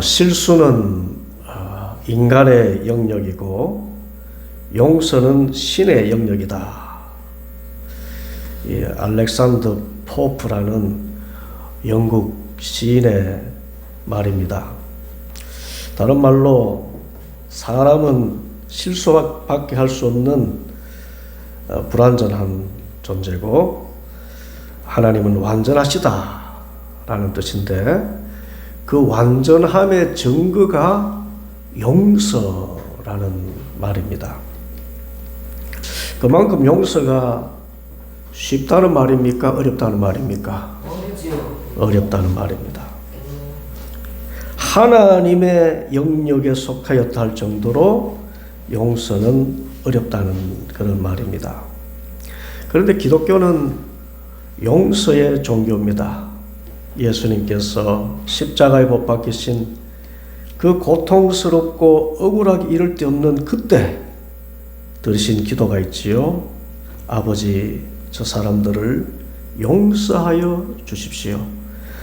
실수는 인간의 영역이고 용서는 신의 영역이다. 알렉산더 포프라는 영국 시인의 말입니다. 다른 말로 사람은 실수밖에 할 수 없는 불완전한 존재고 하나님은 완전하시다라는 뜻인데, 그 완전함의 증거가 용서라는 말입니다. 그만큼 용서가 쉽다는 말입니까? 어렵다는 말입니까? 어렵다는 말입니다. 하나님의 영역에 속하였다 할 정도로 용서는 어렵다는 그런 말입니다. 그런데 기독교는 용서의 종교입니다. 예수님께서 십자가에 못 박히신 그 고통스럽고 억울하기 이를 데 없는 그때 들으신 기도가 있지요. 아버지, 저 사람들을 용서하여 주십시오.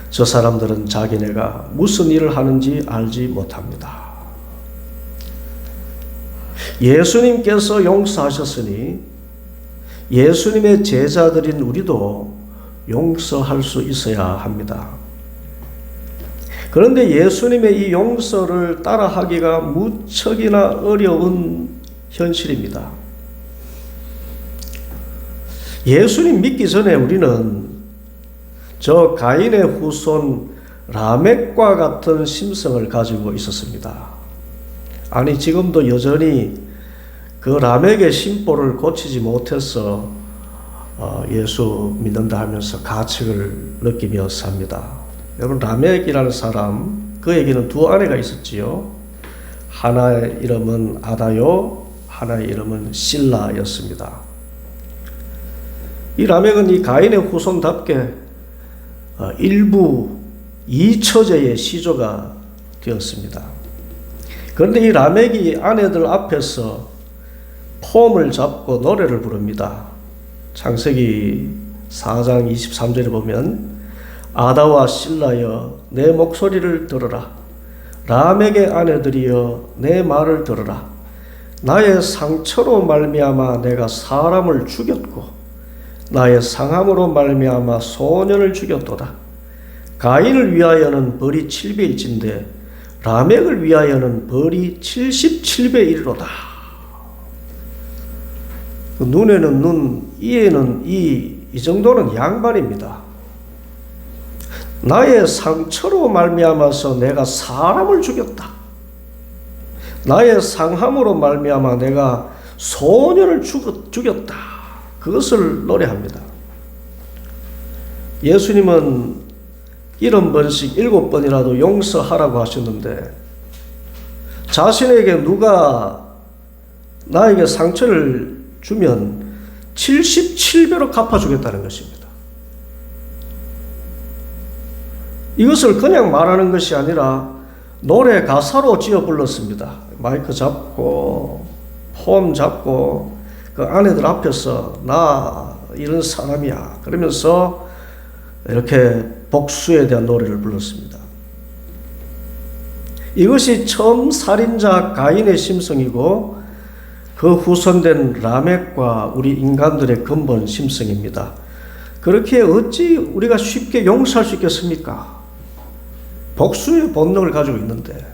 저 사람들은 자기네가 무슨 일을 하는지 알지 못합니다. 예수님께서 용서하셨으니 예수님의 제자들인 우리도 용서할 수 있어야 합니다. 그런데 예수님의 이 용서를 따라하기가 무척이나 어려운 현실입니다. 예수님 믿기 전에 우리는 저 가인의 후손 라멕과 같은 심성을 가지고 있었습니다. 아니, 지금도 여전히 그 라멕의 심보를 고치지 못해서 예수 믿는다 하면서 가책을 느끼며 삽니다. 여러분, 라멕이라는 사람, 그에게는 두 아내가 있었지요. 하나의 이름은 아다요, 하나의 이름은 실라였습니다. 이 라멕은 이 가인의 후손답게 일부 이처제의 시조가 되었습니다. 그런데 이 라멕이 아내들 앞에서 폼을 잡고 노래를 부릅니다. 창세기 4장 23절에 보면 아다와 실라여 내 목소리를 들으라. 라멕의 아내들이여 내 말을 들으라. 나의 상처로 말미암아 내가 사람을 죽였고 나의 상함으로 말미암아 소년을 죽였도다. 가인을 위하여는 벌이 7배일진데 라멕을 위하여는 벌이 77배이로다. 눈에는 눈, 이에는 이 정도는 양반입니다. 나의 상처로 말미암아서 내가 사람을 죽였다. 나의 상함으로 말미암아 내가 소년을 죽였다. 그것을 노래합니다. 예수님은 70번씩 7번이라도 용서하라고 하셨는데 자신에게 누가 나에게 상처를 주면 77배로 갚아주겠다는 것입니다. 이것을 그냥 말하는 것이 아니라 노래 가사로 지어 불렀습니다. 마이크 잡고 폼 잡고 그 아내들 앞에서 나 이런 사람이야 그러면서 이렇게 복수에 대한 노래를 불렀습니다. 이것이 처음 살인자 가인의 심성이고 그 후손된 라멕과 우리 인간들의 근본 심성입니다. 그렇게 어찌 우리가 쉽게 용서할 수 있겠습니까? 복수의 본능을 가지고 있는데.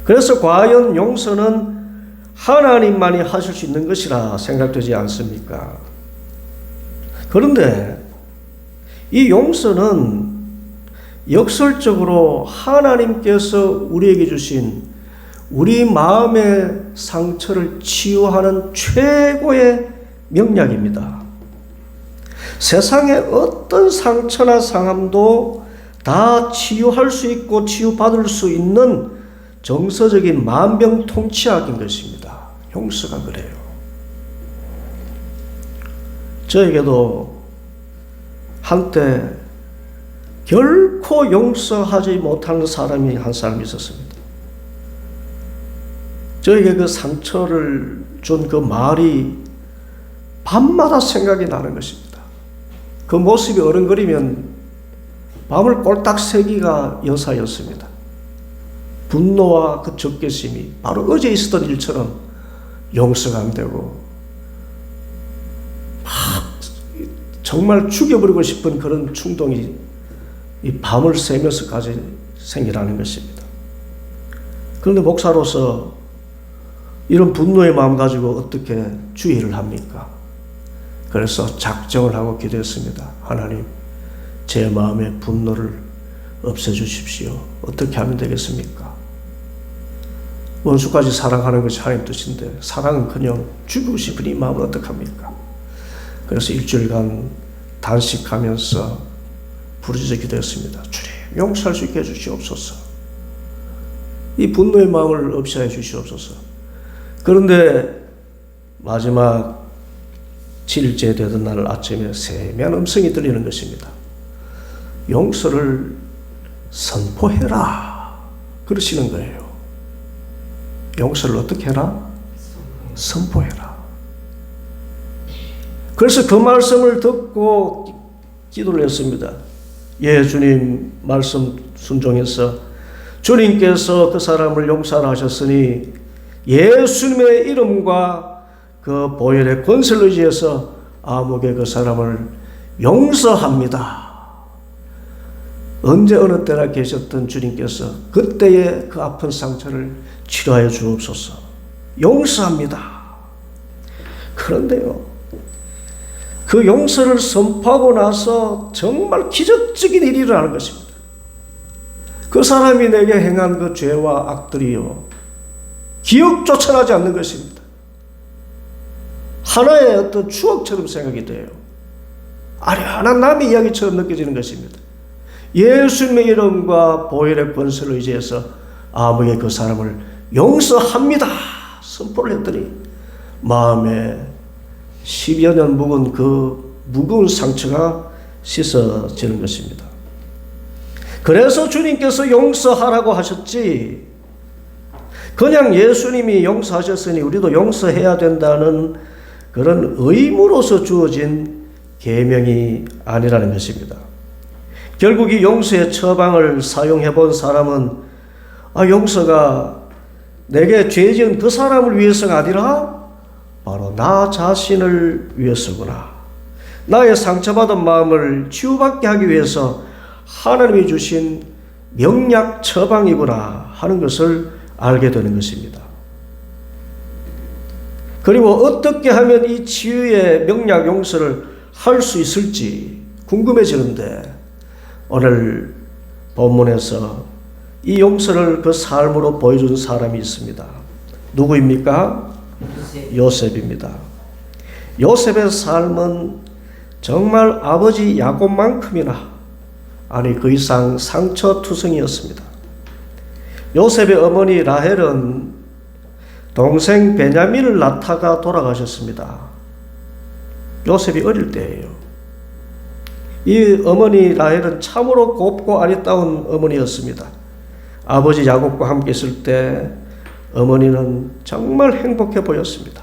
그래서 과연 용서는 하나님만이 하실 수 있는 것이라 생각되지 않습니까? 그런데 이 용서는 역설적으로 하나님께서 우리에게 주신 우리 마음의 상처를 치유하는 최고의 명약입니다. 세상의 어떤 상처나 상함도 다 치유할 수 있고 치유받을 수 있는 정서적인 만병통치약인 것입니다. 용서가 그래요. 저에게도 한때 결코 용서하지 못하는 사람이 한 사람 있었습니다. 저에게 그 상처를 준 그 말이 밤마다 생각이 나는 것입니다. 그 모습이 어른거리면 밤을 꼴딱 새기가 여사였습니다. 분노와 그 적개심이 바로 어제 있었던 일처럼 용서가 안 되고 막 정말 죽여버리고 싶은 그런 충동이 이 밤을 새면서까지 생기라는 것입니다. 그런데 목사로서 이런 분노의 마음 가지고 어떻게 주의를 합니까? 그래서 작정을 하고 기도했습니다. 하나님, 제 마음의 분노를 없애주십시오. 어떻게 하면 되겠습니까? 원수까지 사랑하는 것이 하나님 뜻인데 사랑은 그냥 죽이고 싶은 이 마음을 어떡합니까? 그래서 일주일간 단식하면서 부르짖어 기도했습니다. 주님, 용서할 수 있게 해주시옵소서. 이 분노의 마음을 없애해 주시옵소서. 그런데 마지막 7일째 되던 날 아침에 세미한 음성이 들리는 것입니다. 용서를 선포해라 그러시는 거예요. 용서를 어떻게 해라? 선포해라. 그래서 그 말씀을 듣고 기도를 했습니다. 예, 주님 말씀 순종해서 주님께서 그 사람을 용서하셨으니 예수님의 이름과 그 보혈의 권세를 의지해서 아무개 그 사람을 용서합니다. 언제 어느 때나 계셨던 주님께서 그때의 그 아픈 상처를 치료하여 주옵소서. 용서합니다. 그런데요, 그 용서를 선포하고 나서 정말 기적적인 일이 일어나는 것입니다. 그 사람이 내게 행한 그 죄와 악들이요, 기억조차 나지 않는 것입니다. 하나의 어떤 추억처럼 생각이 돼요. 아련한 남의 이야기처럼 느껴지는 것입니다. 예수님의 이름과 보혈의 권세를 의지해서 아무개 그 사람을 용서합니다 선포를 했더니 마음에 10여 년 묵은 그 무거운 상처가 씻어지는 것입니다. 그래서 주님께서 용서하라고 하셨지, 그냥 예수님이 용서하셨으니 우리도 용서해야 된다는 그런 의무로서 주어진 계명이 아니라는 것입니다. 결국 이 용서의 처방을 사용해 본 사람은 용서가 내게 죄 지은 그 사람을 위해서가 아니라 바로 나 자신을 위해서구나. 나의 상처받은 마음을 치유받게 하기 위해서 하나님이 주신 명약 처방이구나 하는 것을 알게 되는 것입니다. 그리고 어떻게 하면 이 치유의 명약 용서를 할 수 있을지 궁금해지는데 오늘 본문에서 이 용서를 그 삶으로 보여준 사람이 있습니다. 누구입니까? 요셉입니다. 요셉의 삶은 정말 아버지 야곱만큼이나 아니 그 이상 상처투성이었습니다. 요셉의 어머니 라헬은 동생 베냐민을 낳다가 돌아가셨습니다. 요셉이 어릴 때예요. 이 어머니 라헬은 참으로 곱고 아리따운 어머니였습니다. 아버지 야곱과 함께 있을 때 어머니는 정말 행복해 보였습니다.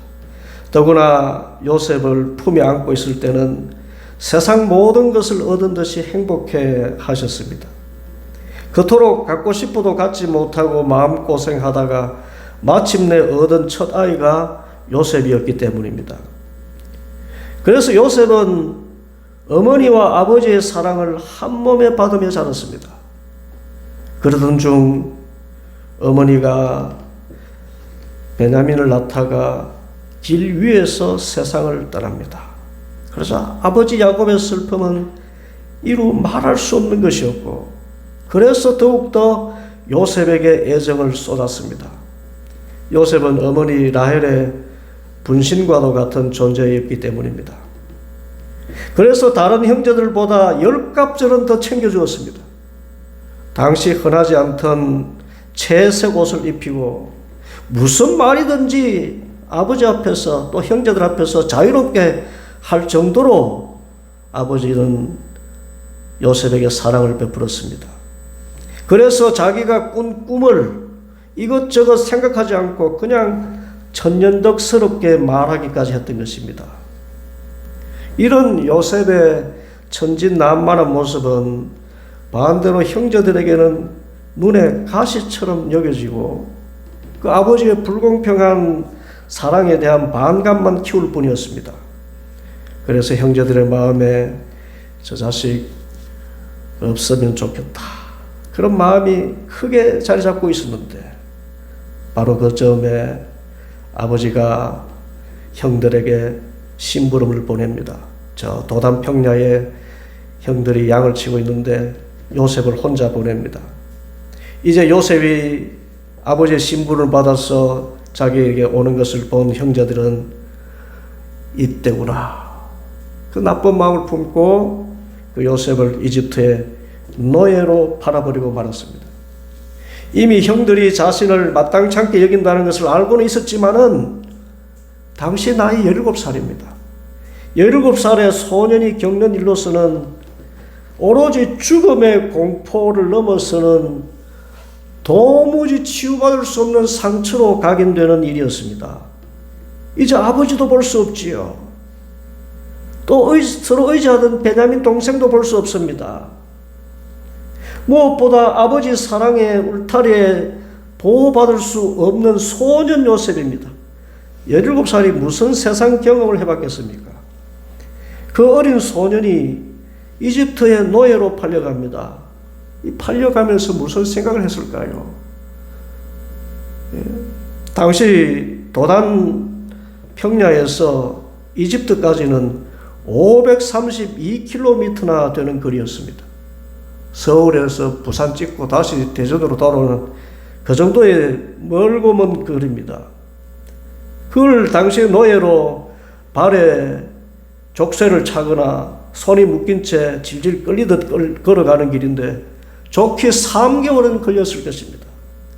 더구나 요셉을 품에 안고 있을 때는 세상 모든 것을 얻은 듯이 행복해 하셨습니다. 그토록 갖고 싶어도 갖지 못하고 마음고생하다가 마침내 얻은 첫 아이가 요셉이었기 때문입니다. 그래서 요셉은 어머니와 아버지의 사랑을 한 몸에 받으며 자랐습니다. 그러던 중 어머니가 베냐민을 낳다가 길 위에서 세상을 떠납니다. 그래서 아버지 야곱의 슬픔은 이루 말할 수 없는 것이었고, 그래서 더욱더 요셉에게 애정을 쏟았습니다. 요셉은 어머니 라헬의 분신과도 같은 존재였기 때문입니다. 그래서 다른 형제들보다 10갑절은 더 챙겨주었습니다. 당시 흔하지 않던 채색 옷을 입히고 무슨 말이든지 아버지 앞에서 또 형제들 앞에서 자유롭게 할 정도로 아버지는 요셉에게 사랑을 베풀었습니다. 그래서 자기가 꾼 꿈을 이것저것 생각하지 않고 그냥 천연덕스럽게 말하기까지 했던 것입니다. 이런 요셉의 천진난만한 모습은 반대로 형제들에게는 눈에 가시처럼 여겨지고 그 아버지의 불공평한 사랑에 대한 반감만 키울 뿐이었습니다. 그래서 형제들의 마음에 저 자식 없으면 좋겠다, 그런 마음이 크게 자리 잡고 있었는데, 바로 그 즈음에 아버지가 형들에게 심부름을 보냅니다. 저 도단 평야에 형들이 양을 치고 있는데 요셉을 혼자 보냅니다. 이제 요셉이 아버지의 심부름을 받아서 자기에게 오는 것을 본 형제들은 이때구나, 그 나쁜 마음을 품고 그 요셉을 이집트의 노예로 팔아버리고 말았습니다. 이미 형들이 자신을 마땅치 않게 여긴다는 것을 알고는 있었지만은 당시 나이 17살입니다. 17살의 소년이 겪는 일로서는 오로지 죽음의 공포를 넘어서는 도무지 치유받을 수 없는 상처로 각인되는 일이었습니다. 이제 아버지도 볼 수 없지요. 또 서로 의지하던 베냐민 동생도 볼 수 없습니다. 무엇보다 아버지 사랑의 울타리에 보호받을 수 없는 소년 요셉입니다. 17살이 무슨 세상 경험을 해봤겠습니까? 그 어린 소년이 이집트의 노예로 팔려갑니다. 이 팔려가면서 무슨 생각을 했을까요? 당시 도단 평야에서 이집트까지는 532km나 되는 거리였습니다. 서울에서 부산 찍고 다시 대전으로 돌아오는 그 정도의 멀고 먼 거리입니다. 그걸 당시 노예로 발에 족쇄를 차거나 손이 묶인 채 질질 끌리듯 걸어가는 길인데 좋게 3개월은 걸렸을 것입니다.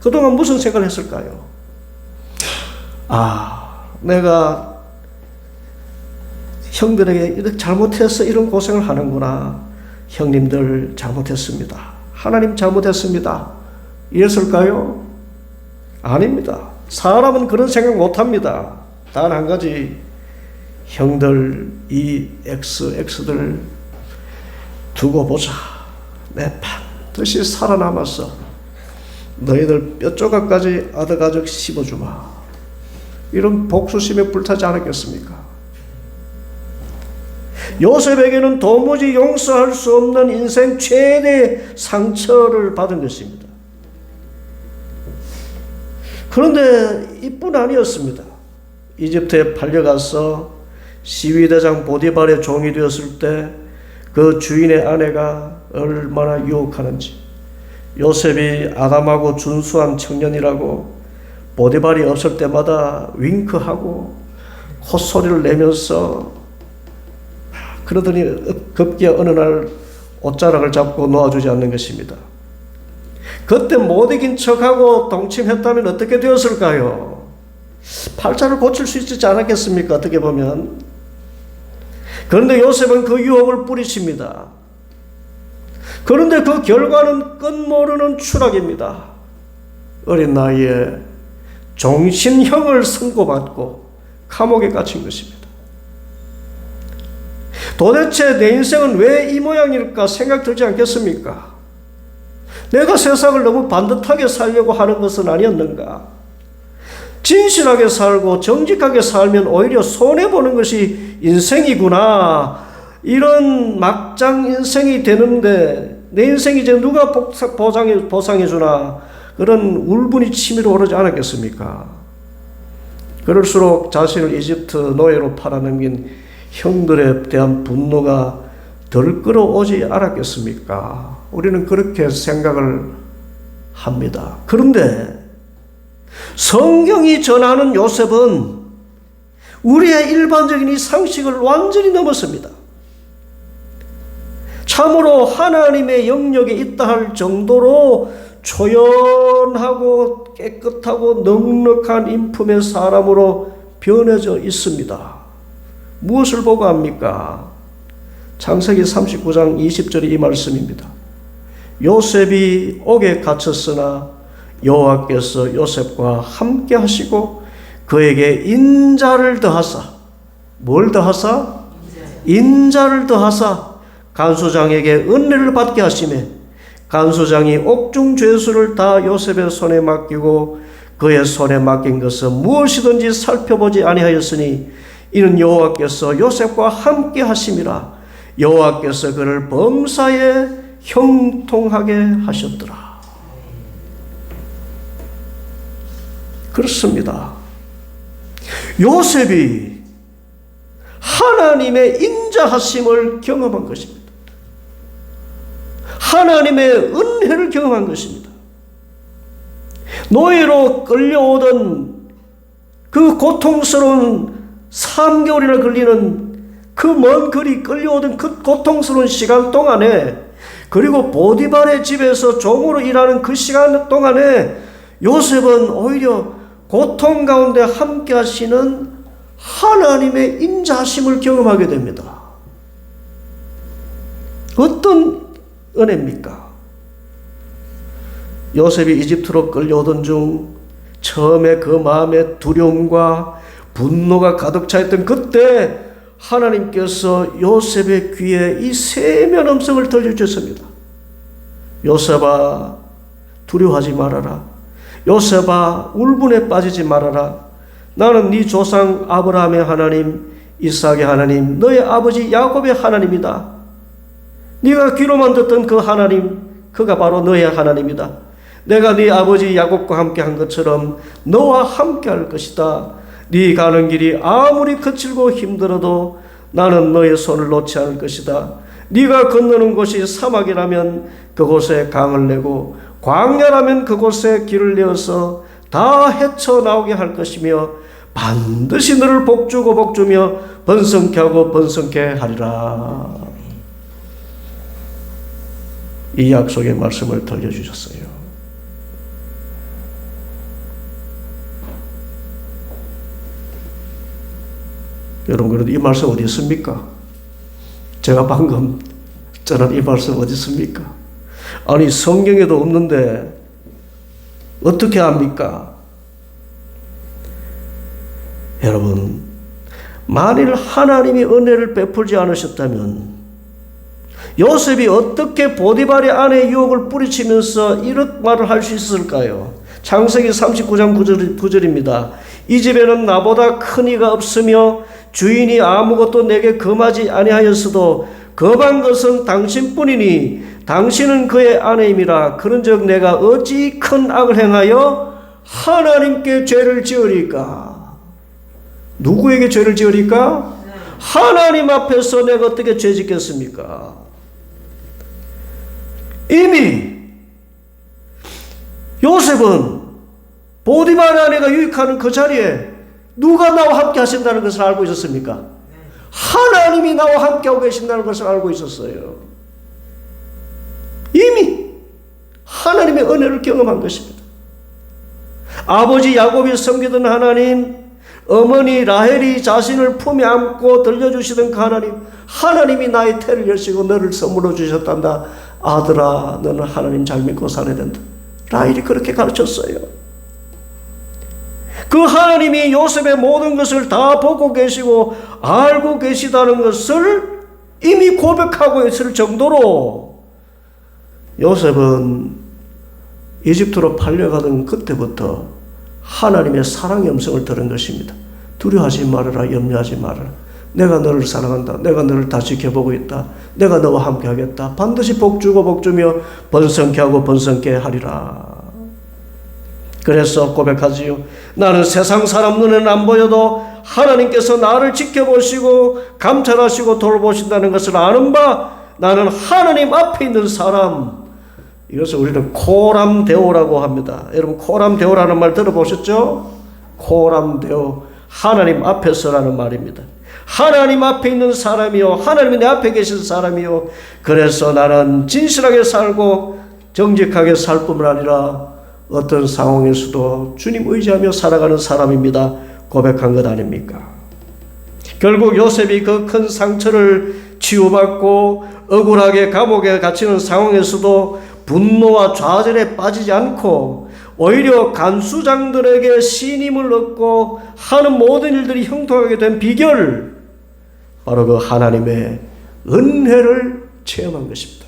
그동안 무슨 생각을 했을까요? 내가 형들에게 이렇게 잘못해서 이런 고생을 하는구나. 형님들 잘못했습니다. 하나님 잘못했습니다. 이랬을까요? 아닙니다. 사람은 그런 생각 못합니다. 단 한 가지, 형들 이 X들 두고 보자. 내 반드시 살아남아서 너희들 뼈 조각까지 아득아득 씹어주마. 이런 복수심에 불타지 않았겠습니까? 요셉에게는 도무지 용서할 수 없는 인생 최대의 상처를 받은 것입니다. 그런데 이뿐 아니었습니다. 이집트에 팔려가서 시위대장 보디발의 종이 되었을 때 그 주인의 아내가 얼마나 유혹하는지, 요셉이 아담하고 준수한 청년이라고 보디발이 없을 때마다 윙크하고 콧소리를 내면서 그러더니 급기야 어느 날 옷자락을 잡고 놓아주지 않는 것입니다. 그때 못 이긴 척하고 동침했다면 어떻게 되었을까요? 팔자를 고칠 수 있지 않았겠습니까? 어떻게 보면. 그런데 요셉은 그 유혹을 뿌리칩니다. 그런데 그 결과는 끝모르는 추락입니다. 어린 나이에 종신형을 선고받고 감옥에 갇힌 것입니다. 도대체 내 인생은 왜 이 모양일까 생각 들지 않겠습니까? 내가 세상을 너무 반듯하게 살려고 하는 것은 아니었는가? 진실하게 살고 정직하게 살면 오히려 손해보는 것이 인생이구나. 이런 막장 인생이 되는데 내 인생이 이제 누가 보상해주나. 그런 울분이 치밀어 오르지 않았겠습니까? 그럴수록 자신을 이집트 노예로 팔아넘긴 형들에 대한 분노가 덜 끌어오지 않았겠습니까? 우리는 그렇게 생각을 합니다. 그런데 성경이 전하는 요셉은 우리의 일반적인 이 상식을 완전히 넘었습니다. 참으로 하나님의 영역에 있다 할 정도로 초연하고 깨끗하고 넉넉한 인품의 사람으로 변해져 있습니다. 무엇을 보고 합니까? 창세기 39장 20절이 이 말씀입니다. 요셉이 옥에 갇혔으나 여호와께서 요셉과 함께 하시고 그에게 인자를 더하사, 뭘 더하사? 인자를 더하사 간수장에게 은혜를 받게 하시매 간수장이 옥중 죄수를 다 요셉의 손에 맡기고 그의 손에 맡긴 것은 무엇이든지 살펴보지 아니하였으니 이는 여호와께서 요셉과 함께 하심이라. 여호와께서 그를 범사에 형통하게 하셨더라. 그렇습니다. 요셉이 하나님의 인자하심을 경험한 것입니다. 하나님의 은혜를 경험한 것입니다. 노예로 끌려오던 그 고통스러운 3개월이나 걸리는 그 먼 거리 끌려오던 그 고통스러운 시간 동안에, 그리고 보디발의 집에서 종으로 일하는 그 시간 동안에 요셉은 오히려 고통 가운데 함께 하시는 하나님의 인자하심을 경험하게 됩니다. 어떤 은혜입니까? 요셉이 이집트로 끌려오던 중 처음에 그 마음에 두려움과 분노가 가득 차 있던 그때 하나님께서 요셉의 귀에 이 세미한 음성을 들려주셨습니다. 요셉아, 두려워하지 말아라. 요셉아, 울분에 빠지지 말아라. 나는 네 조상 아브라함의 하나님, 이삭의 하나님, 너의 아버지 야곱의 하나님이다. 네가 귀로만 듣던 그 하나님, 그가 바로 너의 하나님이다. 내가 네 아버지 야곱과 함께 한 것처럼 너와 함께 할 것이다. 네 가는 길이 아무리 거칠고 힘들어도 나는 너의 손을 놓지 않을 것이다. 네가 건너는 곳이 사막이라면 그곳에 강을 내고 광야라면 그곳에 길을 내어서 다 헤쳐나오게 할 것이며 반드시 너를 복주고 복주며 번성케 하고 번성케 하리라. 이 약속의 말씀을 들려주셨어요. 여러분, 그래도 이 말씀 어디 있습니까? 제가 방금 전한 이 말씀 어디 있습니까? 아니, 성경에도 없는데 어떻게 합니까? 여러분, 만일 하나님이 은혜를 베풀지 않으셨다면 요셉이 어떻게 보디발의 아내의 유혹을 뿌리치면서 이런 말을 할 수 있을까요? 창세기 39장 9절입니다. 이 집에는 나보다 큰 이가 없으며 주인이 아무것도 내게 금하지 아니하였어도 금한 것은 당신뿐이니 당신은 그의 아내임이라. 그런즉 내가 어찌 큰 악을 행하여 하나님께 죄를 지으리까? 누구에게 죄를 지으리까? 하나님 앞에서 내가 어떻게 죄 짓겠습니까? 이미 요셉은 보디발의 아내가 유익하는 그 자리에 누가 나와 함께 하신다는 것을 알고 있었습니까? 하나님이 나와 함께하고 계신다는 것을 알고 있었어요. 이미 하나님의 은혜를 경험한 것입니다. 아버지 야곱이 섬기던 하나님, 어머니 라헬이 자신을 품에 안고 들려주시던 그 하나님, 하나님이 나의 태를 여시고 너를 선물로 주셨단다. 아들아, 너는 하나님 잘 믿고 살아야 된다. 라헬이 그렇게 가르쳤어요. 그 하나님이 요셉의 모든 것을 다 보고 계시고 알고 계시다는 것을 이미 고백하고 있을 정도로 요셉은 이집트로 팔려가던 그때부터 하나님의 사랑의 음성을 들은 것입니다. 두려워하지 말아라, 염려하지 말아라. 내가 너를 사랑한다. 내가 너를 다 지켜보고 있다. 내가 너와 함께 하겠다. 반드시 복주고 복주며 번성케 하고 번성케 하리라. 그래서 고백하지요. 나는 세상 사람 눈에는 안 보여도 하나님께서 나를 지켜보시고 감찰하시고 돌보신다는 것을 아는 바, 나는 하나님 앞에 있는 사람. 이것을 우리는 코람데오라고 합니다. 여러분, 코람데오라는 말 들어보셨죠? 코람데오, 하나님 앞에서라는 말입니다. 하나님 앞에 있는 사람이요, 하나님이 내 앞에 계신 사람이요, 그래서 나는 진실하게 살고 정직하게 살 뿐만 아니라 어떤 상황에서도 주님 의지하며 살아가는 사람입니다. 고백한 것 아닙니까? 결국 요셉이 그 큰 상처를 치유받고 억울하게 감옥에 갇히는 상황에서도 분노와 좌절에 빠지지 않고 오히려 간수장들에게 신임을 얻고 하는 모든 일들이 형통하게 된 비결, 바로 그 하나님의 은혜를 체험한 것입니다.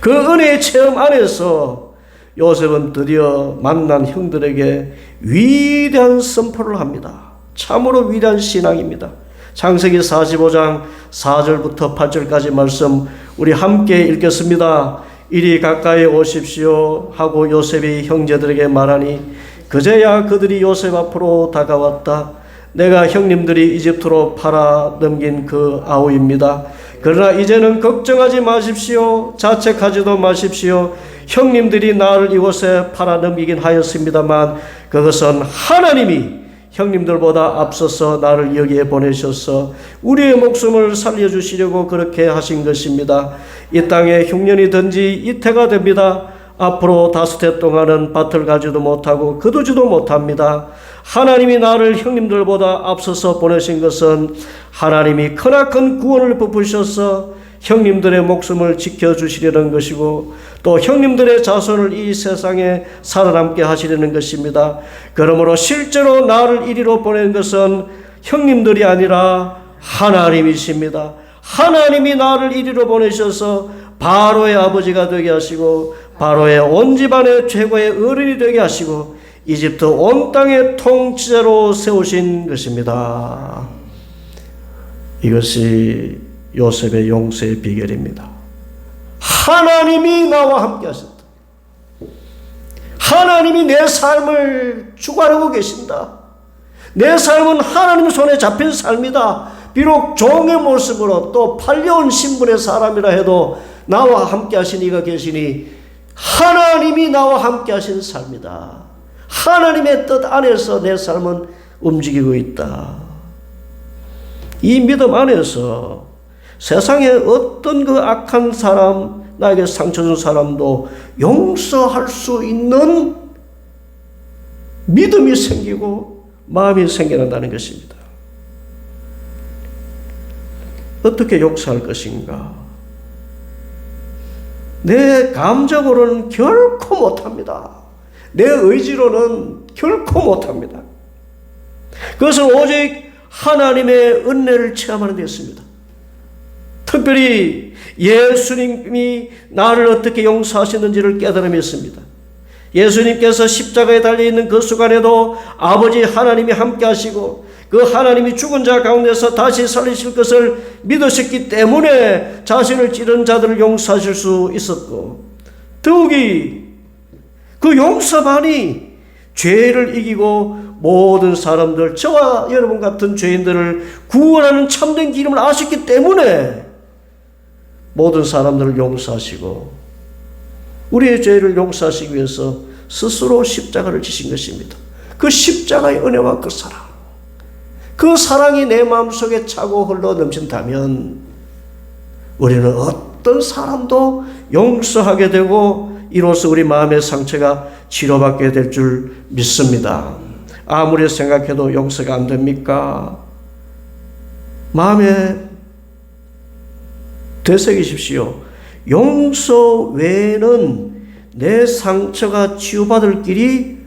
그 은혜의 체험 안에서 요셉은 드디어 만난 형들에게 위대한 선포를 합니다. 참으로 위대한 신앙입니다. 창세기 45장 4절부터 8절까지 말씀 우리 함께 읽겠습니다. 이리 가까이 오십시오 하고 요셉이 형제들에게 말하니 그제야 그들이 요셉 앞으로 다가왔다. 내가 형님들이 이집트로 팔아 넘긴 그 아우입니다. 그러나 이제는 걱정하지 마십시오. 자책하지도 마십시오. 형님들이 나를 이곳에 팔아 넘기긴 하였습니다만 그것은 하나님이 형님들보다 앞서서 나를 여기에 보내셔서 우리의 목숨을 살려주시려고 그렇게 하신 것입니다. 이 땅에 흉년이 든지 이태가 됩니다. 앞으로 5해 동안은 밭을 가지도 못하고 거두지도 못합니다. 하나님이 나를 형님들보다 앞서서 보내신 것은 하나님이 크나큰 구원을 베푸셔서 형님들의 목숨을 지켜주시려는 것이고 또 형님들의 자손을 이 세상에 살아남게 하시려는 것입니다. 그러므로 실제로 나를 이리로 보낸 것은 형님들이 아니라 하나님이십니다. 하나님이 나를 이리로 보내셔서 바로의 아버지가 되게 하시고 바로의 온 집안의 최고의 어른이 되게 하시고 이집트 온 땅의 통치자로 세우신 것입니다. 이것이 요셉의 용서의 비결입니다. 하나님이 나와 함께 하셨다. 하나님이 내 삶을 주관하고 계신다. 내 삶은 하나님 손에 잡힌 삶이다. 비록 종의 모습으로 또 팔려온 신분의 사람이라 해도 나와 함께 하신 이가 계시니 하나님이 나와 함께 하신 삶이다. 하나님의 뜻 안에서 내 삶은 움직이고 있다. 이 믿음 안에서 세상에 어떤 그 악한 사람, 나에게 상처 준 사람도 용서할 수 있는 믿음이 생기고 마음이 생겨난다는 것입니다. 어떻게 용서할 것인가? 내 감정으로는 결코 못합니다. 내 의지로는 결코 못합니다. 그것은 오직 하나님의 은혜를 체험하는 데였습니다. 특별히 예수님이 나를 어떻게 용서하셨는지를 깨달음이 있습니다. 예수님께서 십자가에 달려있는 그 순간에도 아버지 하나님이 함께 하시고 그 하나님이 죽은 자 가운데서 다시 살리실 것을 믿으셨기 때문에 자신을 찌른 자들을 용서하실 수 있었고 더욱이 그 용서만이 죄를 이기고 모든 사람들, 저와 여러분 같은 죄인들을 구원하는 참된 길임을 아셨기 때문에 모든 사람들을 용서하시고 우리의 죄를 용서하시기 위해서 스스로 십자가를 지신 것입니다. 그 십자가의 은혜와 그 사랑, 그 사랑이 내 마음속에 차고 흘러 넘친다면 우리는 어떤 사람도 용서하게 되고 이로써 우리 마음의 상처가 치료받게 될 줄 믿습니다. 아무리 생각해도 용서가 안 됩니까? 마음에 되새기십시오. 용서 외에는 내 상처가 치유받을 길이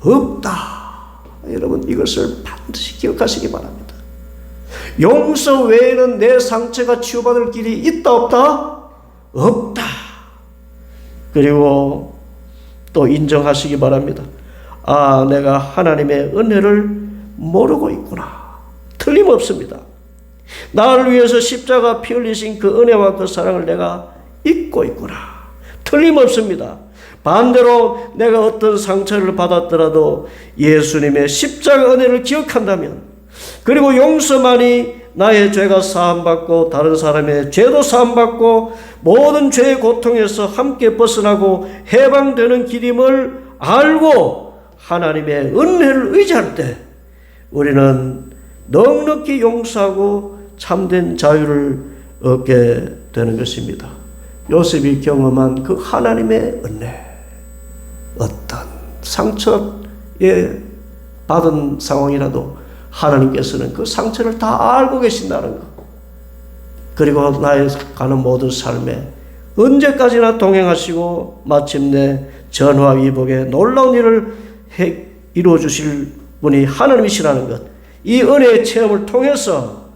없다. 여러분 이것을 반드시 기억하시기 바랍니다. 용서 외에는 내 상처가 치유받을 길이 있다 없다? 없다. 그리고 또 인정하시기 바랍니다. 아, 내가 하나님의 은혜를 모르고 있구나. 틀림없습니다. 나를 위해서 십자가 피 흘리신 그 은혜와 그 사랑을 내가 잊고 있구나. 틀림없습니다. 반대로 내가 어떤 상처를 받았더라도 예수님의 십자가 은혜를 기억한다면 그리고 용서만이 나의 죄가 사함받고 다른 사람의 죄도 사함받고 모든 죄의 고통에서 함께 벗어나고 해방되는 길임을 알고 하나님의 은혜를 의지할 때 우리는 넉넉히 용서하고 참된 자유를 얻게 되는 것입니다. 요셉이 경험한 그 하나님의 은혜, 어떤 상처에 받은 상황이라도 하나님께서는 그 상처를 다 알고 계신다는 것, 그리고 나의 가는 모든 삶에 언제까지나 동행하시고 마침내 전화위복의 놀라운 일을 이루어 주실 분이 하나님이시라는 것, 이 은혜의 체험을 통해서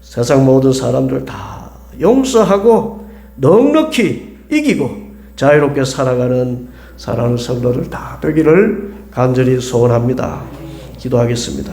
세상 모든 사람들 다 용서하고 넉넉히 이기고 자유롭게 살아가는 사랑하는 성도들 다 되기를 간절히 소원합니다. 기도하겠습니다.